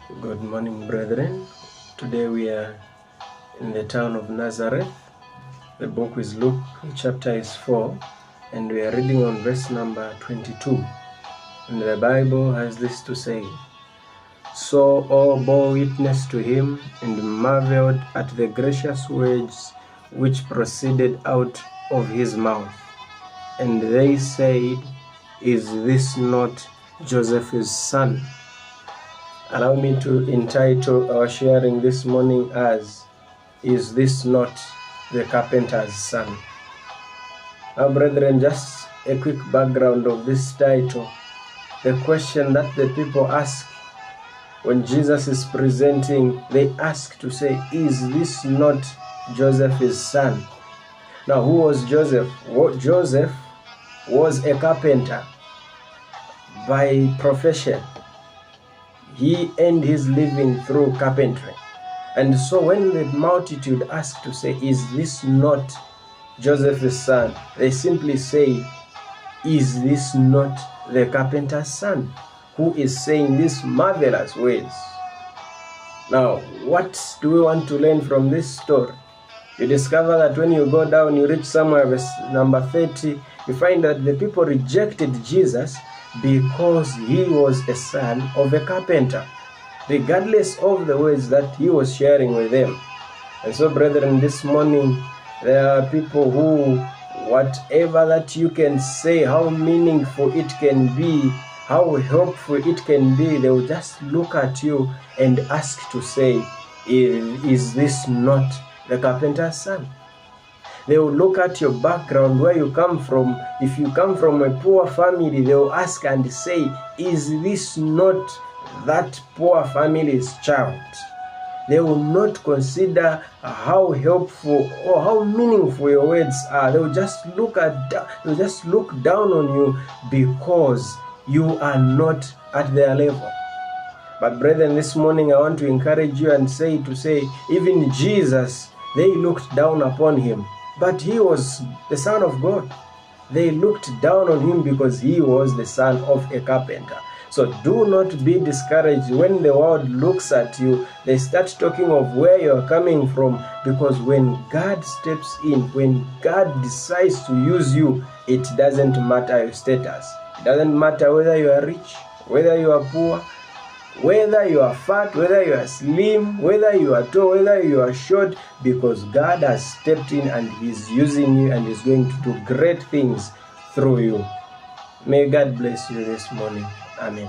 Good morning, brethren. Today we are in the town of Nazareth. The book is Luke, chapter is 4, and we are reading on verse number 22. And the Bible has this to say: So all bore witness to him and marveled at the gracious words which proceeded out of his mouth. And they said, Is this not Joseph's son? Allow me to entitle our sharing this morning as, Is this not the carpenter's son? Now, brethren, just a quick background of this title. The question that the people ask when Jesus is presenting, they ask to say, Is this not Joseph's son? Now, who was Joseph? Joseph was a carpenter by profession. He earned his living through carpentry. And so when the multitude asked to say, Is this not Joseph's son? They simply say, Is this not the carpenter's son, who is saying these marvelous words? Now, what do we want to learn from this story? You discover that when you go down, you reach somewhere, verse number 30, you find that the people rejected Jesus because he was a son of a carpenter, regardless of the words that he was sharing with them. And so, brethren, this morning, there are people who, whatever that you can say, how meaningful it can be, how helpful it can be, they will just look at you and ask to say, Is this not the carpenter's son? They will look at your background, where you come from. If you come from a poor family, they will ask and say, Is this not that poor family's child? They will not consider how helpful or how meaningful your words are. They will just look down on you because you are not at their level. But brethren, this morning I want to encourage you and say, even Jesus, they looked down upon him. But he was the Son of God. They looked down on him because he was the son of a carpenter. So do not be discouraged when the world looks at you. They start talking of where you are coming from, because when God steps in, when God decides to use you, it doesn't matter your status. It doesn't matter whether you are rich, whether you are poor, whether you are fat, whether you are slim, whether you are tall, whether you are short, because God has stepped in and he's using you and is going to do great things through you. May God bless you this morning. Amen.